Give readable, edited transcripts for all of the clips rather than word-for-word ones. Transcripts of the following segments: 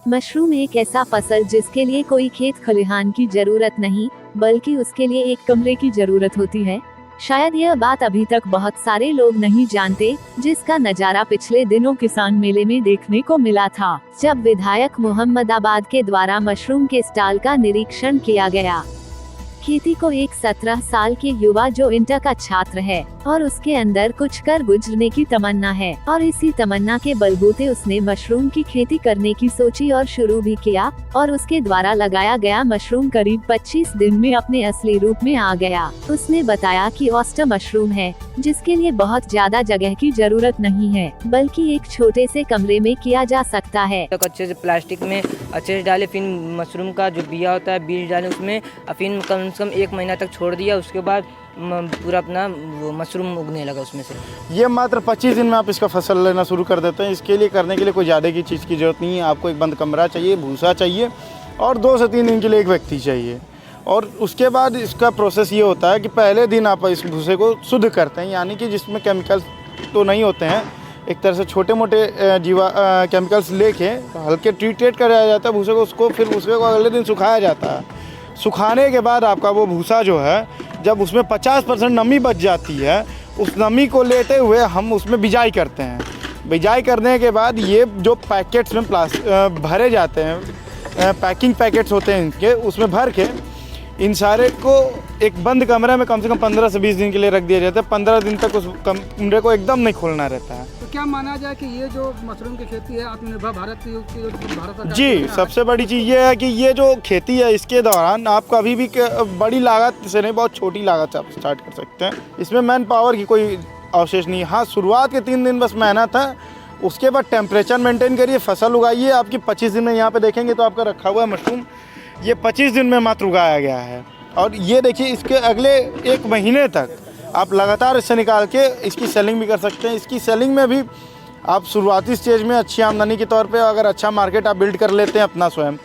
Mushroom एक ऐसा फसल जिसके लिए कोई खेत खलिहान की जरूरत नहीं, बल्कि उसके लिए एक कमरे की जरूरत होती है। शायद यह बात अभी तक बहुत सारे लोग नहीं जानते, जिसका नजारा पिछले दिनों किसान मेले में देखने को मिला था, जब विधायक मोहम्मदाबाद के द्वारा मशरूम के स्टॉल का निरीक्षण किया गया। खेती को एक 17 साल के युवा जो इंटर का छात्र है और उसके अंदर कुछ कर गुजरने की तमन्ना है, और इसी तमन्ना के बलबूते उसने मशरूम की खेती करने की सोची और शुरू भी किया, और उसके द्वारा लगाया गया मशरूम करीब 25 दिन में अपने असली रूप में आ गया। उसने बताया कि ऑयस्टर मशरूम है, जिसके लिए बहुत ज्यादा जगह की जरूरत नहीं है, बल्कि एक छोटे से कमरे में किया जा सकता है। तो अच्छे से प्लास्टिक में अच्छे से डाले, फिर मशरूम का जो बिया होता है बीज डाले उसमें, फिर कम से कम 1 महीना तक छोड़ दिया। उसके बाद पूरा अपना वो मशरूम उगने लगा उसमें से। ये मात्र 25 दिन में आप इसका फसल लेना शुरू कर देते हैं। इसके लिए करने के लिए कोई ज़्यादा की चीज़ की ज़रूरत नहीं है। आपको एक बंद कमरा चाहिए, भूसा चाहिए और 2 से 3 दिन के लिए एक व्यक्ति चाहिए। और उसके बाद इसका प्रोसेस ये होता है कि पहले दिन आप इस भूसे को शुद्ध करते हैं, यानी कि जिसमें केमिकल्स तो नहीं होते हैं, एक तरह से छोटे मोटे केमिकल्स लेके हल्के ट्रीटेड कराया जाता है भूसे को। उसको फिर भूसे को अगले दिन सुखाया जाता है। सुखाने के बाद आपका वो भूसा जो है, जब उसमें 50% नमी बच जाती है, उस नमी को लेते हुए हम उसमें बिजाई करते हैं। बिजाई करने के बाद ये जो पैकेट्स में भरे जाते हैं, पैकिंग पैकेट्स होते हैं इनके, उसमें भर के इन सारे को एक बंद कमरे में कम से कम 15 से 20 दिन के लिए रख दिया जाता है। 15 दिन तक उस कमरे को एकदम नहीं खोलना रहता है। तो क्या माना जाए कि ये जो मशरूम की खेती है आत्मनिर्भर भारत की भारत सरकार जी, सबसे बड़ी चीज़ ये है कि ये जो खेती है इसके दौरान आप कभी भी बड़ी लागत से नहीं, बहुत छोटी लागत से आप स्टार्ट कर सकते हैं। इसमें मैन पावर की कोई अवशेष नहीं है। हाँ, शुरुआत के 3 दिन बस मेहनत है। उसके बाद टेम्परेचर मेंटेन करिए, फसल उगाइए। आपकी 25 दिन में यहाँ पे देखेंगे तो आपका रखा हुआ है मशरूम, ये 25 दिन में मात्र उगाया गया है। और ये देखिए, इसके अगले 1 महीने तक आप लगातार इससे निकाल के इसकी सेलिंग भी कर सकते हैं। इसकी सेलिंग में भी आप शुरुआती स्टेज में अच्छी आमदनी के तौर पे अगर अच्छा मार्केट आप बिल्ड कर लेते हैं अपना स्वयं,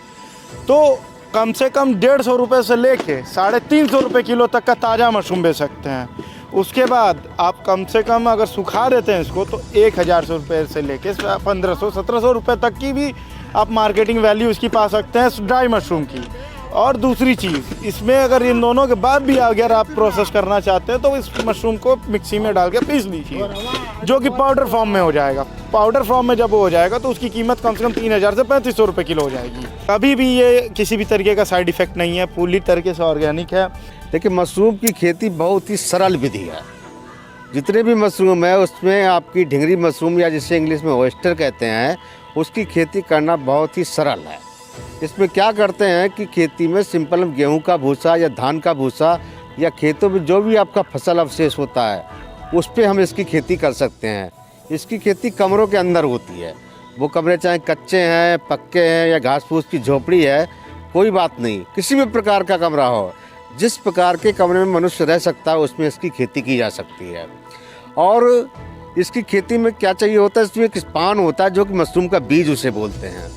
तो कम से कम 150 रुपये से लेके 350 रुपये किलो तक का ताज़ा मशरूम बेच सकते हैं। उसके बाद आप कम से कम अगर सुखा देते हैं इसको, तो 1000 रुपये से लेके 1500-1700 रुपये तक की भी आप मार्केटिंग वैल्यू इसकी पा सकते हैं ड्राई मशरूम की। और दूसरी चीज़, इसमें अगर इन दोनों के बाद भी अगर आप प्रोसेस करना चाहते हैं तो इस मशरूम को मिक्सी में डाल के पीस लीजिए, जो कि पाउडर फॉर्म में हो जाएगा। पाउडर फॉर्म में जब वो हो जाएगा तो उसकी कीमत कम से कम 3000 से 3500 रुपये किलो हो जाएगी। कभी भी ये किसी भी तरीके का साइड इफ़ेक्ट नहीं है, पूरी तरीके से ऑर्गेनिक है। देखिए, मशरूम की खेती बहुत ही सरल विधि है। जितने भी मशरूम है उसमें आपकी ढिंगरी मशरूम या जिसे इंग्लिश में ऑयस्टर कहते हैं, उसकी खेती करना बहुत ही सरल है। इसमें क्या करते हैं कि खेती में सिंपल गेहूं का भूसा या धान का भूसा या खेतों में जो भी आपका फसल अवशेष होता है, उस पर हम इसकी खेती कर सकते हैं। इसकी खेती कमरों के अंदर होती है। वो कमरे चाहे कच्चे हैं, पक्के हैं या घास फूस की झोपड़ी है, कोई बात नहीं, किसी भी प्रकार का कमरा हो, जिस प्रकार के कमरे में मनुष्य रह सकता है उसमें इसकी खेती की जा सकती है। और इसकी खेती में क्या चाहिए होता है, इसमें एक स्पान होता है जो कि मशरूम का बीज उसे बोलते हैं।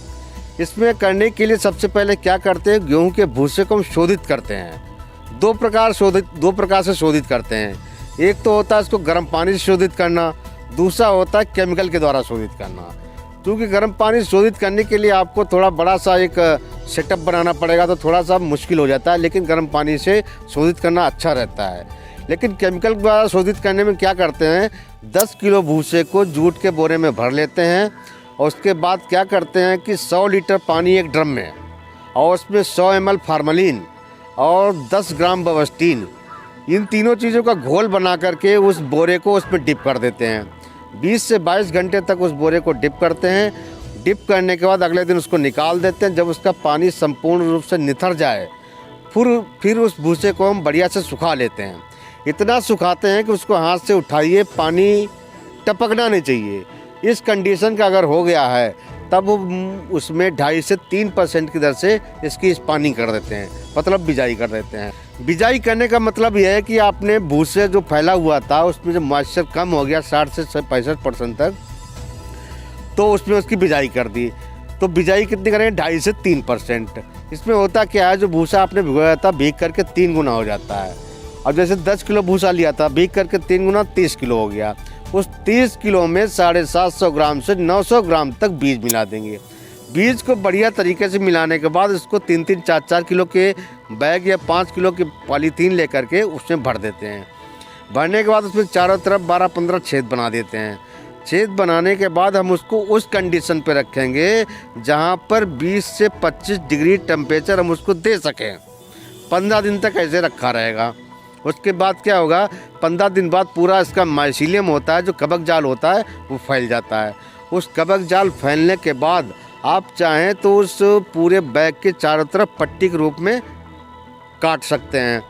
इसमें करने के लिए सबसे पहले क्या करते हैं, गेहूं के भूसे को हम शोधित करते हैं। 2 प्रकार से शोधित करते हैं। एक तो होता है इसको गर्म पानी से शोधित करना, दूसरा होता है केमिकल के द्वारा शोधित करना। क्योंकि गर्म पानी से शोधित करने के लिए आपको थोड़ा बड़ा सा एक सेटअप बनाना पड़ेगा, तो थोड़ा सा मुश्किल हो जाता है, लेकिन गर्म पानी से शोधित करना अच्छा रहता है। लेकिन केमिकल द्वारा शोधित करने में क्या करते हैं, 10 किलो भूसे को जूट के बोरे में भर लेते हैं और उसके बाद क्या करते हैं कि 100 लीटर पानी एक ड्रम में, और उसमें 100 ml फार्मलिन और 10 ग्राम बवस्टीन, इन तीनों चीज़ों का घोल बना करके उस बोरे को उसमें डिप कर देते हैं। 20 से 22 घंटे तक उस बोरे को डिप करते हैं। डिप करने के बाद अगले दिन उसको निकाल देते हैं। जब उसका पानी संपूर्ण रूप से निथर जाए, फिर उस भूसे को हम बढ़िया से सुखा लेते हैं। इतना सुखाते हैं कि उसको हाथ से उठाइए, पानी टपकना नहीं चाहिए। इस कंडीशन का अगर हो गया है तब उसमें 2.5 से 3% की दर से इसकी स्पानिंग कर देते हैं, मतलब बिजाई कर देते हैं। बिजाई करने का मतलब यह है कि आपने भूसे जो फैला हुआ था उसमें जब मॉइस्चर कम हो गया 60 से 65% तक, तो उसमें उसकी बिजाई कर दी। तो बिजाई कितनी करेंगे, 2.5 से 3%। इसमें होता क्या है, जो भूसा आपने भिगोया था भीग करके 3 गुना हो जाता है। और जैसे 10 किलो भूसा लिया था, भीग करके 3 गुना 30 किलो हो गया। उस 30 किलो में 750 ग्राम से 900 ग्राम तक बीज मिला देंगे। बीज को बढ़िया तरीके से मिलाने के बाद इसको 3-3, 4-4 किलो के बैग या 5 किलो की पॉलीथीन लेकर के उसमें भर देते हैं। भरने के बाद उसमें चारों तरफ 12-15 छेद बना देते हैं। छेद बनाने के बाद हम उसको उस कंडीशन पे रखेंगे जहाँ पर 20 से 25 डिग्री टेम्परेचर हम उसको दे सकें। 15 दिन तक ऐसे रखा रहेगा। उसके बाद क्या होगा, 15 दिन बाद पूरा इसका माइसीलियम होता है, जो कवक जाल होता है, वो फैल जाता है। उस कवक जाल फैलने के बाद आप चाहें तो उस पूरे बैग के चारों तरफ पट्टी के रूप में काट सकते हैं।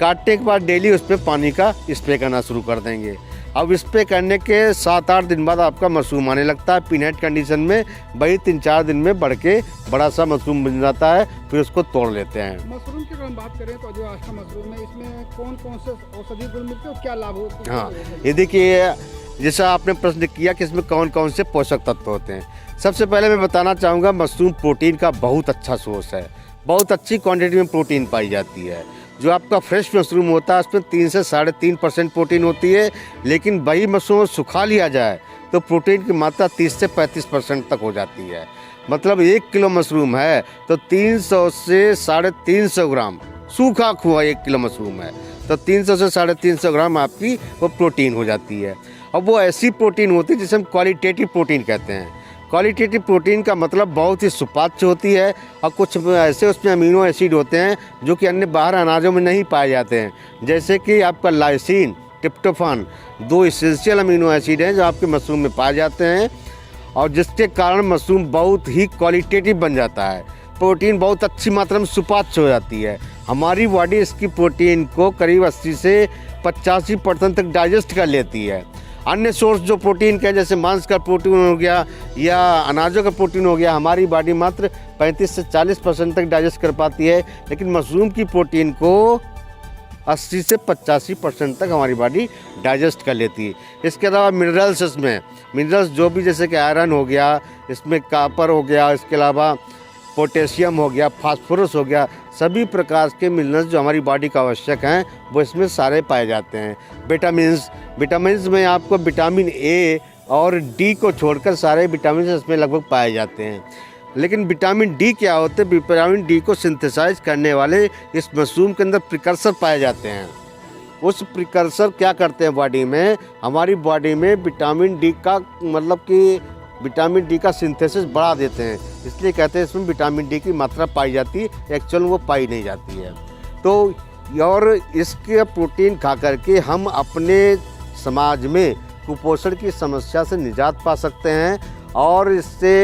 काटने के बाद डेली उस पर पानी का स्प्रे करना शुरू कर देंगे। अब स्प्रे करने के 7-8 दिन बाद आपका मशरूम आने लगता है पिनहेड कंडीशन में। वही 3-4 दिन में बढ़ के बड़ा सा मशरूम बन जाता है। फिर उसको तोड़ लेते हैं। मशरूम की अगर हम बात करें तो जो आस्था मशरूम है, इसमें कौन कौन से औषधीय गुण मिलते हैं और क्या लाभ होते हैं? हाँ, ये देखिए, जैसा आपने प्रश्न किया कि इसमें कौन कौन से पोषक तत्व होते हैं। सबसे पहले मैं बताना चाहूँगा, मशरूम प्रोटीन का बहुत अच्छा सोर्स है। बहुत अच्छी क्वांटिटी में प्रोटीन पाई जाती है। जो आपका फ्रेश मशरूम होता है उसमें 3 से 3.5% प्रोटीन होती है, लेकिन वही मशरूम सुखा लिया जाए तो प्रोटीन की मात्रा 30 से 35% तक हो जाती है। मतलब 1 किलो मशरूम है तो 300 से 350 ग्राम सूखा हुआ 1 किलो मशरूम है तो 300 से 350 ग्राम आपकी वो प्रोटीन हो जाती है। अब वो ऐसी प्रोटीन होती है जिसे हम क्वालिटेटिव प्रोटीन कहते हैं। क्वालिटेटिव प्रोटीन का मतलब बहुत ही सुपाच्य होती है और कुछ ऐसे उसमें अमीनो एसिड होते हैं जो कि अन्य बाहर अनाजों में नहीं पाए जाते हैं। जैसे कि आपका lysine, tryptophan, 2 essential amino acid हैं जो आपके मशरूम में पाए जाते हैं और जिसके कारण मशरूम बहुत ही क्वालिटेटिव बन जाता है। प्रोटीन बहुत अच्छी मात्रा में सुपाच्य हो जाती है। हमारी बॉडी इसकी प्रोटीन को करीब 80 से 85% तक डाइजेस्ट कर लेती है। अन्य सोर्स जो प्रोटीन के जैसे मांस का प्रोटीन हो गया या अनाजों का प्रोटीन हो गया, हमारी बॉडी मात्र 35 से 40% तक डाइजेस्ट कर पाती है, लेकिन मशरूम की प्रोटीन को 80 से 85% तक हमारी बॉडी डाइजेस्ट कर लेती है। इसके अलावा मिनरल्स, इसमें मिनरल्स जो भी जैसे कि आयरन हो गया, इसमें कॉपर हो गया, इसके अलावा पोटेशियम हो गया, फास्फोरस हो गया, सभी प्रकार के मिनरल्स जो हमारी बॉडी का आवश्यक हैं वो इसमें सारे पाए जाते हैं। विटामिन्स में आपको विटामिन ए और डी को छोड़कर सारे विटामिन इसमें लगभग पाए जाते हैं। लेकिन विटामिन डी क्या होते हैं? विटामिन डी को सिंथेसाइज करने वाले इस मशरूम के अंदर प्रिकर्सर पाए जाते हैं। उस प्रिकर्सर क्या करते हैं बॉडी में, हमारी बॉडी में विटामिन डी का मतलब कि विटामिन डी का सिंथेसिस बढ़ा देते हैं। इसलिए कहते हैं इसमें विटामिन डी की मात्रा पाई जाती है, एक्चुअल वो पाई नहीं जाती है। तो और इसके प्रोटीन खा करके हम अपने समाज में कुपोषण की समस्या से निजात पा सकते हैं और इससे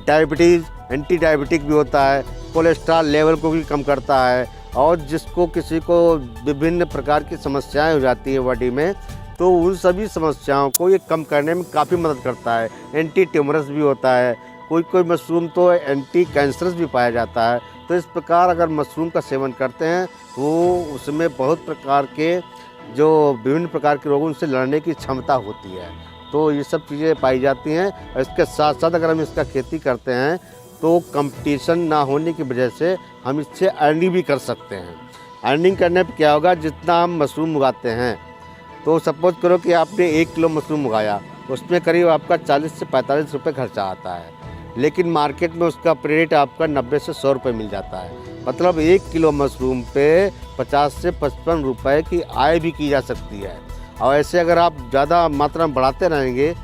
डायबिटीज़, एंटी डायबिटिक भी होता है, कोलेस्ट्रॉल लेवल को भी कम करता है और जिसको किसी को विभिन्न प्रकार की समस्याएं हो जाती है बॉडी में, तो उन सभी समस्याओं को ये कम करने में काफ़ी मदद करता है। एंटी ट्यूमरस भी होता है, कोई मशरूम तो एंटी कैंसरस भी पाया जाता है। तो इस प्रकार अगर मशरूम का सेवन करते हैं तो उसमें बहुत प्रकार के जो विभिन्न प्रकार के रोगों से लड़ने की क्षमता होती है। तो ये सब चीज़ें पाई जाती हैं। और इसके साथ साथ अगर हम इसका खेती करते हैं तो कंपटीशन ना होने की वजह से हम इससे अर्निंग भी कर सकते हैं। अर्निंग करने पर क्या होगा, जितना हम मशरूम उगाते हैं, तो सपोज करो कि आपने 1 किलो मशरूम उगाया, उसमें करीब आपका 40 से 45 रुपये खर्चा आता है, लेकिन मार्केट में उसका रेट आपका 90 से 100 रुपये मिल जाता है। मतलब 1 किलो मशरूम पे 50 से 55 रुपये की आय भी की जा सकती है। और ऐसे अगर आप ज़्यादा मात्रा में बढ़ाते रहेंगे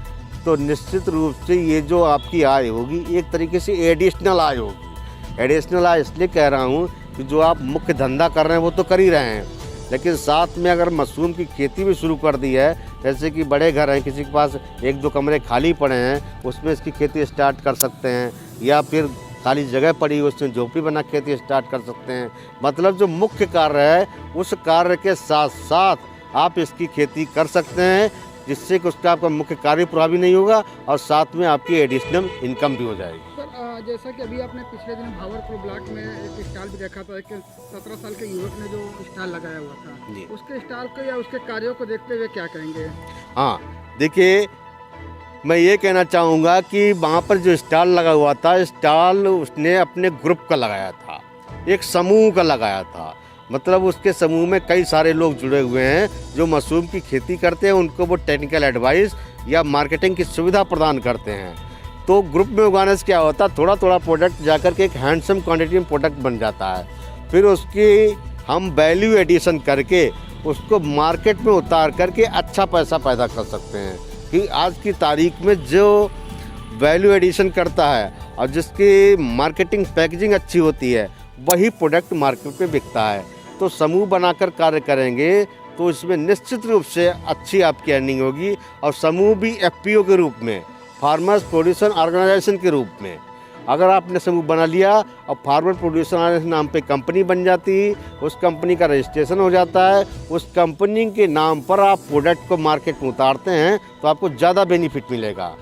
तो निश्चित रूप से ये जो आपकी आय होगी एक तरीके से एडिशनल आय होगी। एडिशनल आय इसलिए कह रहा हूँ कि जो आप मुख्य धंधा कर रहे हैं वो तो कर ही रहे हैं, लेकिन साथ में अगर मशरूम की खेती भी शुरू कर दी है, जैसे कि बड़े घर हैं, किसी के पास 1-2 कमरे खाली पड़े हैं, उसमें इसकी खेती स्टार्ट कर सकते हैं, या फिर खाली जगह पड़ी है उसमें झोपड़ी बना खेती स्टार्ट कर सकते हैं। मतलब जो मुख्य कार्य है उस कार्य के साथ साथ आप इसकी खेती कर सकते हैं, जिससे कि उसका आपका मुख्य कार्य पूरा भी नहीं होगा और साथ में आपकी एडिशनल इनकम भी हो जाएगी। सर, जैसा कि अभी आपने पिछले दिन भावरपुर ब्लॉक में एक स्टॉल भी देखा था, एक 17 साल के युवक ने जो स्टॉल लगाया हुआ था, उसके स्टॉल को या उसके कार्यों को देखते हुए क्या कहेंगे? हाँ, देखिए, मैं ये कहना चाहूँगा कि वहाँ पर जो स्टॉल लगा हुआ था, स्टॉल उसने अपने ग्रुप का लगाया था, एक समूह का लगाया था। मतलब उसके समूह में कई सारे लोग जुड़े हुए हैं जो मशरूम की खेती करते हैं, उनको वो टेक्निकल एडवाइस या मार्केटिंग की सुविधा प्रदान करते हैं। तो ग्रुप में उगाने से क्या होता है, थोड़ा थोड़ा प्रोडक्ट जाकर के एक हैंडसम क्वांटिटी में प्रोडक्ट बन जाता है। फिर उसकी हम वैल्यू एडिशन करके उसको मार्केट में उतार करके अच्छा पैसा पैदा कर सकते हैं। कि आज की तारीख में जो वैल्यू एडिशन करता है और जिसकी मार्केटिंग पैकेजिंग अच्छी होती है, वही प्रोडक्ट मार्केट में बिकता है। तो समूह बनाकर कार्य करेंगे तो इसमें निश्चित रूप से अच्छी आपकी अर्निंग होगी। और समूह भी एफपीओ के रूप में, फार्मर्स प्रोड्यूसर ऑर्गेनाइजेशन के रूप में, अगर आपने समूह बना लिया और फार्मर प्रोड्यूसर ऑर्गेनाइजेशन नाम पे कंपनी बन जाती, उस कंपनी का रजिस्ट्रेशन हो जाता है, उस कंपनी के नाम पर आप प्रोडक्ट को मार्केट में उतारते हैं तो आपको ज़्यादा बेनिफिट मिलेगा।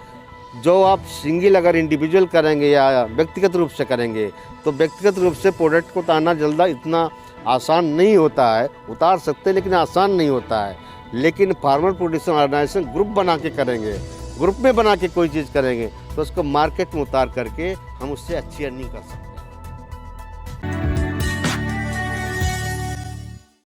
जो आप सिंगल अगर इंडिविजुअल करेंगे या व्यक्तिगत रूप से करेंगे तो व्यक्तिगत रूप से प्रोडक्ट को उतारना जल्दा इतना आसान नहीं होता है। उतार सकते हैं लेकिन आसान नहीं होता है। लेकिन फार्मर प्रोड्यूसर ऑर्गेनाइजेशन ग्रुप बना के करेंगे, ग्रुप में बना के कोई चीज़ करेंगे तो उसको मार्केट में उतार करके हम उससे अच्छी अर्निंग कर सकते हैं।